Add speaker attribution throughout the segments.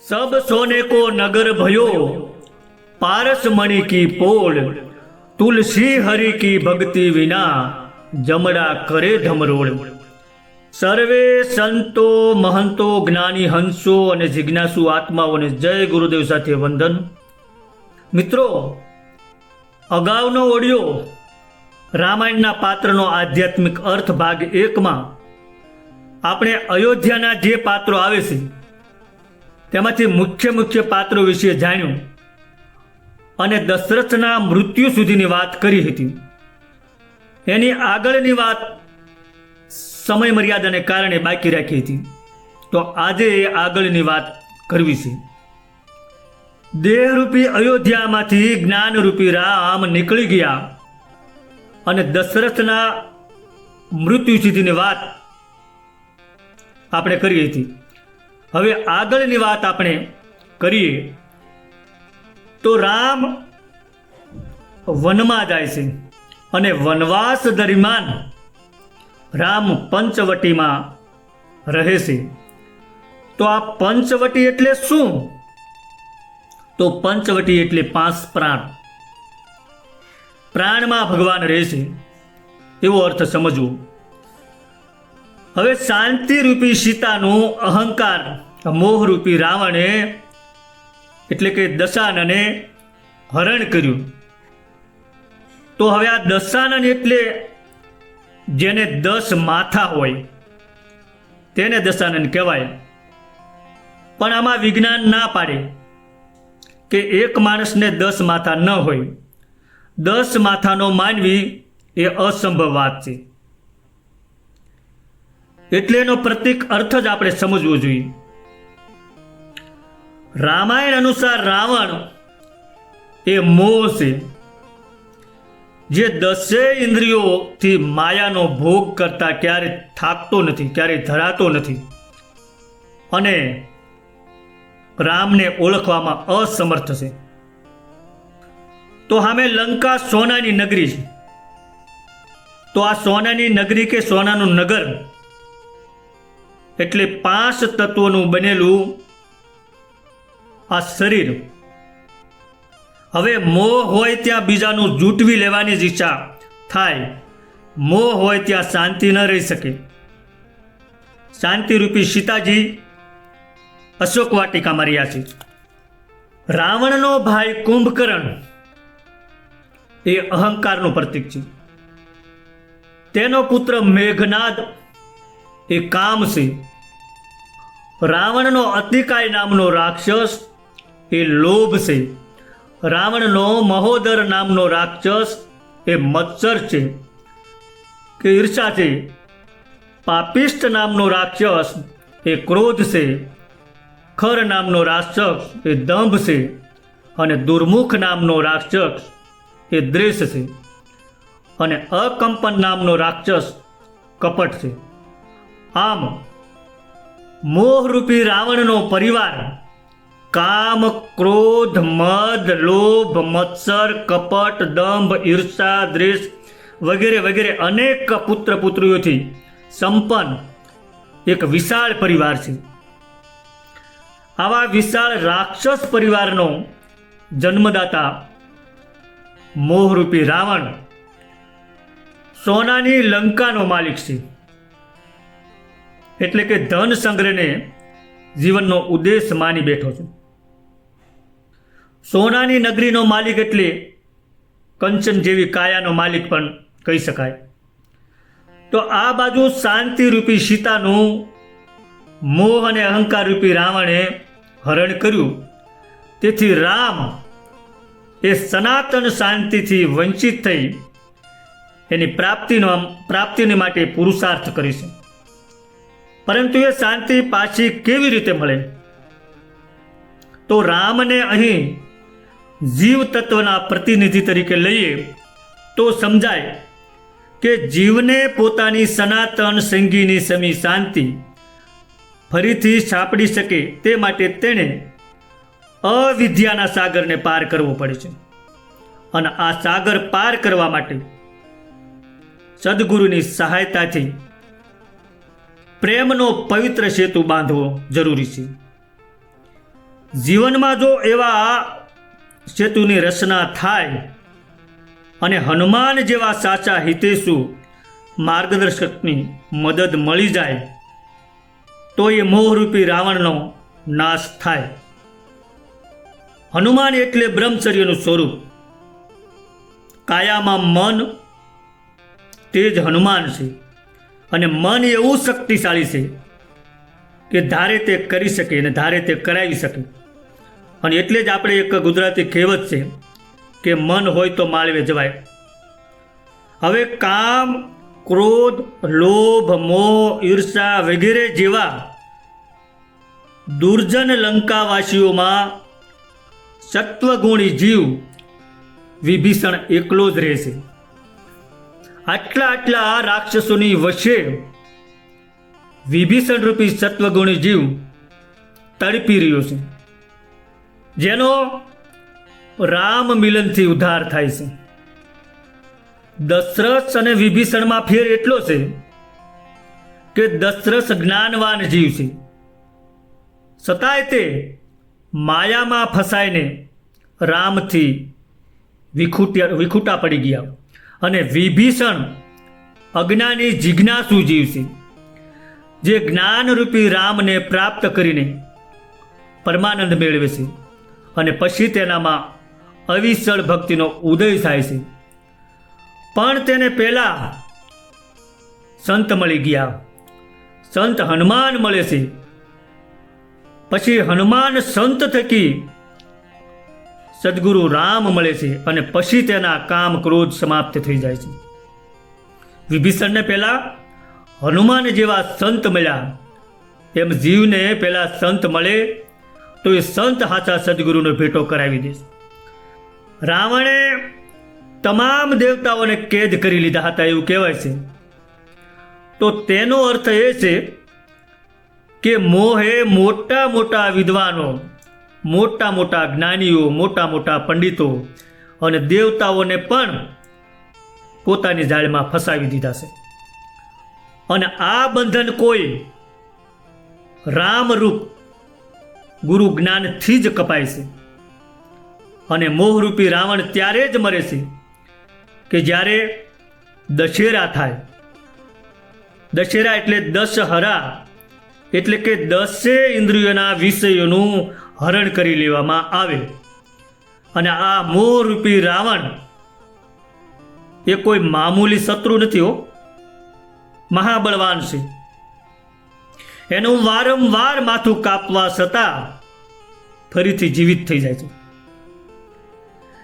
Speaker 1: सब सोने को नगर भयो, पारस मणि की पोल, तुलसी हरि की भक्ति विना जमड़ा करे धमरोड़। सर्वे संतो महंतो ज्ञानी हंसो અને જિજ્ઞાસુ આત્માઓને જય ગુરુદેવ સાથે વંદન। મિત્રો, અગાઉનો ઓડિયો રામાયણના પાત્રનો આધ્યાત્મિક અર્થ ભાગ 1માં આપણે અયોધ્યાના જે પાત્રો આવે છે તેમાંથી મુખ્ય પાત્રો વિશે જાણ્યું અને દશરથના મૃત્યુ સુધીની વાત કરી હતી। એની આગળની વાત સમય મર્યાદાને કારણે બાકી રાખી હતી, તો આજે આગળની વાત કરવી છે। દેહરૂપી અયોધ્યામાંથી જ્ઞાનરૂપી રામ નીકળી ગયા અને દશરથના મૃત્યુ સુધીની વાત આપણે કરી હતી। હવે આગળની વાત આપણે કરીએ તો રામ વનમાં જાય છે અને વનવાસ દરમિયાન રામ પંચવટીમાં રહે છે। તો આ પંચવટી એટલે શું? તો પંચવટી એટલે 5 પ્રાણ, પ્રાણમાં ભગવાન રહે છે એવો અર્થ સમજવો। હવે શાંતિરૂપી સીતાનું અહંકાર મોહરૂપી રાવણે એટલે કે દશાનને હરણ કર્યું। તો હવે આ દશાનન એટલે જેને 10 માથા હોય તેને દશાનન કહેવાય। પણ આમાં વિજ્ઞાન ના પાડે કે એક માણસને 10 માથા ન હોય, 10 માથાનો માનવી એ અસંભવ વાત છે। એટલે એનો પ્રતીક અર્થ જ આપણે સમજવો જોઈએ। રામાયણ અનુસાર રાવણ એ મોહ છે, જે 10 ઇન્દ્રિયોથી માયાનો ભોગ કરતા ક્યારે થાકતો નથી, ક્યારે ધરાતો નથી અને રામને ઓળખવામાં અસમર્થ છે। તો સામે લંકા સોનાની નગરી છે। તો આ સોનાની નગરી કે સોનાનું નગર એટલે 5 તત્વોનું બનેલું આ શરીર। હવે મોહ હોય ત્યાં બીજાનું જૂટવી લેવાની જ ઈચ્છા થાય, મોહ હોય ત્યાં શાંતિ ન રહી શકે। શાંતિરૂપી સીતાજી અશોક વાટિકામાં રહ્યા છે। રાવણનો ભાઈ કુંભકર્ણ એ અહંકારનું પ્રતીક છે, તેનો પુત્ર મેઘનાદ એ કામ છે। રાવણનો અતિકાય નામનો રાક્ષસ એ લોભ છે। રાવણનો મહોદર નામનો રાક્ષસ એ મત્સર છે કે ઈર્ષા છે। પાપિષ્ટ નામનો રાક્ષસ એ ક્રોધ છે। ખર નામનો રાક્ષસ એ દંભ છે અને દુર્મુખ નામનો રાક્ષસ એ દ્વેષ છે અને અકંપન નામનો રાક્ષસ કપટ છે। આમ મોહરૂપી રાવણનો પરિવાર કામ, ક્રોધ, મદ, લોભ, મત્સર, કપટ, દંભ, ઈર્ષા, દ્વેષ વગેરે વગેરે અનેક પુત્ર પુત્રીઓથી સંપન્ન એક વિશાળ પરિવાર છે। આવા વિશાળ રાક્ષસ પરિવારનો જન્મદાતા મોહરૂપી રાવણ સોનાની લંકાનો માલિક છે। એટલે કે ધન સંગ્રહને જીવનનો ઉદ્દેશ માની બેઠો છે। સોનાની નગરીનો માલિક એટલે કંચન જેવી કાયાનો માલિક પણ કહી શકાય। તો આ બાજુ શાંતિરૂપી સીતાનું મોહ અને અહંકાર રૂપી રાવણે હરણ કર્યું, તેથી રામ એ સનાતન શાંતિથી વંચિત થઈ એની પ્રાપ્તિને માટે પુરુષાર્થ કરે છે। પરંતુ એ શાંતિ પાછી કેવી રીતે મળે? તો રામને અહીં જીવ તત્વના પ્રતિનિધિ તરીકે લઈએ તો સમજાય કે જીવને પોતાની સનાતન સંગીની સમી શાંતિ ફરીથી સાંપડી શકે તે માટે તેણે અવિદ્યાના સાગરને પાર કરવો પડે છે। અને આ સાગર પાર કરવા માટે સદગુરુની સહાયતાથી પ્રેમનો પવિત્ર સેતુ બાંધવો જરૂરી છે। જીવનમાં જો એવા સેતુની રચના થાય અને હનુમાન જેવા સાચા હિતેશુ માર્ગદર્શકની મદદ મળી જાય તો એ મોહરૂપી રાવણનો નાશ થાય. હનુમાન એટલે બ્રહ્મચર્યનું સ્વરૂપ. કાયામાં મન તે જ હનુમાન છે. અને મન એવું શક્તિશાળી છે કે ધારે તે કરી શકે અને ધારે તે કરાવી શકે. અને એટલે જ આપણે એક ગુજરાતી કહેવત છે કે મન હોય તો માળવે જવાય. હવે કામ, ક્રોધ, લોભ, મોહ, ઈર્ષા વગેરે જેવા દુર્જન લંકાવાસીઓમાં સત્વગુણી જીવ વિભીષણ એકલો જ રહેશે. આટલા રાક્ષસોની વચ્ચે વિભીષણ રૂપી સત્વગુણી જીવ તડપી રહ્યો છે, જેનો રામ મિલનથી ઉદ્ધાર થાય છે. દશરથ અને વિભીષણમાં ફેર એટલો છે કે દશરથ જ્ઞાનવાન જીવ છે, છતાંય તે માયામાં ફસાઈને રામથી વિખૂટા પડી ગયા. અને વિભીષણ અજ્ઞાની જિજ્ઞાસુ જીવ છે, જે જ્ઞાનરૂપી રામને પ્રાપ્ત કરીને પરમાનંદ મેળવે છે અને પછી તેનામાં અવિચળ ભક્તિનો ઉદય થાય છે. પણ તેને પહેલા સંત મળી ગયા. સંત હનુમાન મળે છે. પછી હનુમાન સંત થકી સદગુરુ રામ મળે છે અને પછી તેના કામ ક્રોધ સમાપ્ત થઈ જાય છે. વિભીષણને પહેલા હનુમાન જેવા સંત મળ્યા, એમ જીવને પહેલા સંત મળે તો એ સંત હાચા સદગુરુનો ભેટો કરાવી દે. રાવણે તમામ દેવતાઓને કેદ કરી લીધા હતા એવું કહેવાય છે. તો તેનો અર્થ એ છે કે મોહે મોટા મોટા વિદ્વાનો, મોટા મોટા જ્ઞાનીઓ, મોટા મોટા પંડિતો અને દેવતાઓને પણ પોતાની જાળમાં ફસાવી દીધા છે. અને આ બંધન કોઈ રામરૂપ ગુરુ જ્ઞાનથી જ કપાય છે. અને મોહરૂપી રાવણ ત્યારે જ મરે છે કે જ્યારે દશેરા થાય. દશેરા એટલે દશહરા, એટલે કે 10 ઇન્દ્રિયોના વિષયોનું હરણ કરી લેવામાં આવે. અને આ મોહરૂપી રાવણ એ કોઈ મામૂલી શત્રુ નથી હો, મહાબળવાન છે. એનું વારંવાર માથું કાપવા છતાં ફરીથી જીવિત થઈ જાય છે.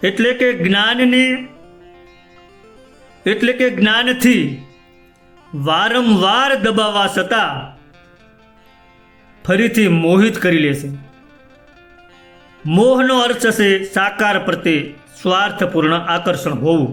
Speaker 1: એટલે કે જ્ઞાનથી વારંવાર દબાવવા છતાં ફરીથી મોહિત કરી લેશે. મોહનો અર્થ છે સાકાર પ્રત્યે સ્વાર્થપૂર્ણ આકર્ષણ હોવું.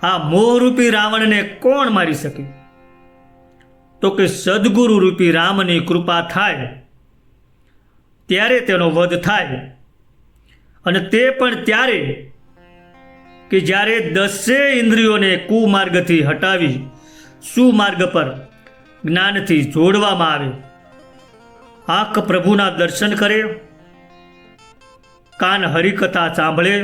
Speaker 1: આ મોહરૂપી રાવણને કોણ મારી શકે? તો કે સદગુરુ રૂપી રામની કૃપા થાય ત્યારે તેનો વધ થાય. અને તે પણ ત્યારે કે જ્યારે 10 ઇન્દ્રિયોને કુમાર્ગથી હટાવી સુમાર્ગ પર જ્ઞાનથી જોડવામાં આવે. આંખ પ્રભુના દર્શન કરે, કાન હરિકથા સાંભળે,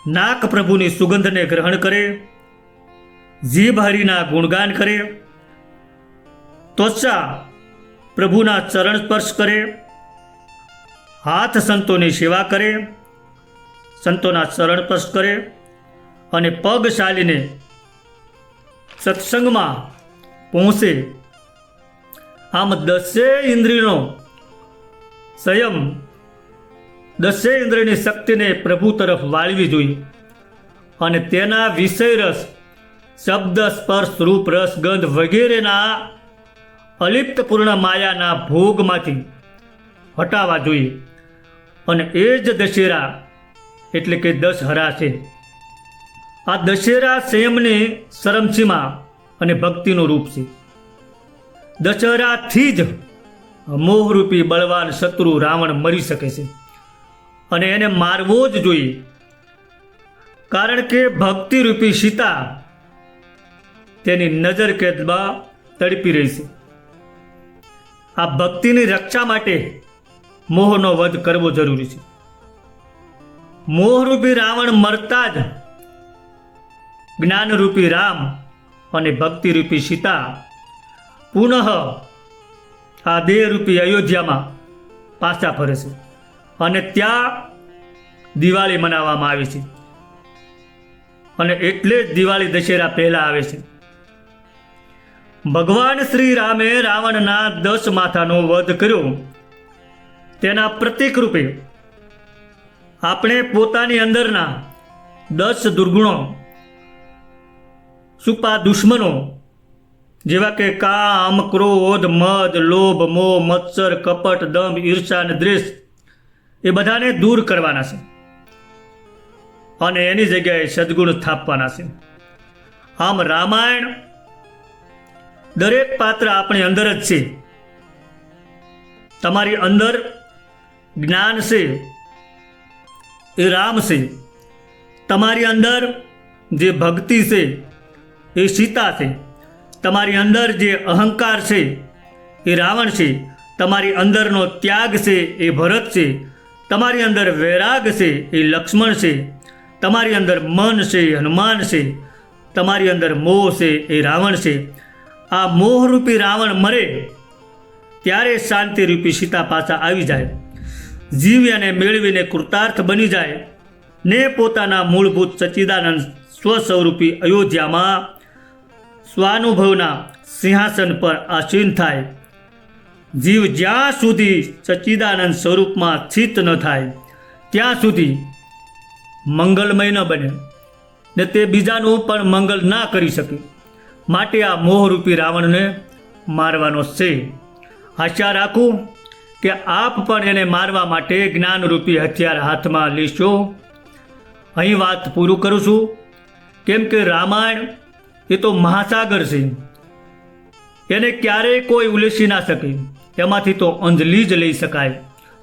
Speaker 1: નાક પ્રભુની સુગંધને ગ્રહણ કરે, જીભ હરિના ગુણગાન કરે, ત્વચા પ્રભુના ચરણ સ્પર્શ કરે, હાથ સંતોની સેવા કરે, સંતોના ચરણ સ્પર્શ કરે, અને પગ ચાલીને સત્સંગમાં પહોંચે. આમ 10 ઇન્દ્રિયનો સંયમ, 10 ઇન્દ્રિયની શક્તિને પ્રભુ તરફ વાળવી જોઈએ. અને તેના વિષય રસ, શબ્દ, સ્પર્શ, રૂપ, રસ, ગંધ વગેરેના અલિપ્ત પૂર્ણ માયાના ભોગમાંથી હટાવવા જોઈએ. અને એ જ દશેરા એટલે કે દશહરા છે. આ દશેરા સંયમની સરમસીમા અને ભક્તિનું રૂપ છે. દશહરાથી જ મોહરૂપી બળવાન શત્રુ રાવણ મરી શકે છે. અને એને મારવો જ જોઈએ, કારણ કે ભક્તિરૂપી સીતા તેની નજર કેદમાં તડપી રહી છે. આ ભક્તિની રક્ષા માટે મોહનો વધ કરવો જરૂરી છે. મોહરૂપી રાવણ મરતા જ જ્ઞાનરૂપી રામ અને ભક્તિરૂપી સીતા પુનઃ આ દેહરૂપી અયોધ્યામાં પાછા ફરે છે અને ત્યાં દિવાળી મનાવવામાં આવે છે. અને એટલે જ દિવાળી દશેરા પહેલા આવે છે. ભગવાન શ્રી રામે રાવણના 10 માથાનો વધ કર્યો. તેના પ્રતીક રૂપે આપણે પોતાની અંદરના 10 દુર્ગુણો, છુપા દુશ્મનો જેવા કે કામ, ક્રોધ, મદ, લોભ, મોહ, મત્સર, કપટ, દંભ, ઈર્ષા અને દ્વેષ એ બધાને દૂર કરવાના છે અને એની જગ્યાએ સદગુણ સ્થાપવાના છે. આમ રામાયણ દરેક પાત્ર આપણી અંદર જ છે. તમારી અંદર જ્ઞાન છે એ રામ છે. તમારી અંદર જે ભક્તિ છે એ સીતા છે. તમારી અંદર જે અહંકાર છે એ રાવણ છે. તમારી અંદરનો ત્યાગ છે એ ભરત છે. તમારી અંદર વૈરાગ છે એ લક્ષ્મણ છે. તમારી અંદર મન છે એ હનુમાન છે. તમારી અંદર મોહ છે એ રાવણ છે. આ મોહરૂપી રાવણ મરે ત્યારે શાંતિરૂપી સીતા પાછા આવી જાય, જીવી અને મેળવીને કૃતાર્થ બની જાય ને પોતાના મૂળભૂત સચ્ચિદાનંદ સ્વસ્વરૂપી અયોધ્યામાં સ્વાનુભવના સિંહાસન પર આસીન થાય. જીવ જ્યાં સુધી સચ્ચિદાનંદ સ્વરૂપમાં સ્થિત ન થાય ત્યાં સુધી મંગલમય ન બને ને તે બીજાનું પણ મંગલ ના કરી શકે. માટે આ મોહરૂપી રાવણને મારવાનો છે. આશા રાખું કે આપ પણ એને મારવા માટે જ્ઞાનરૂપી હથિયાર હાથમાં લેશો. અહીં વાત પૂરું કરું છું. કેમ કે રામાયણ એ તો મહાસાગર છે. એને ક્યારેય કોઈ ઉલેસી ના શકે. એમાંથી તો અંજલિ જ લઈ શકાય.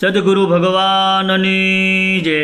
Speaker 1: સદગુરુ ભગવાનની જય.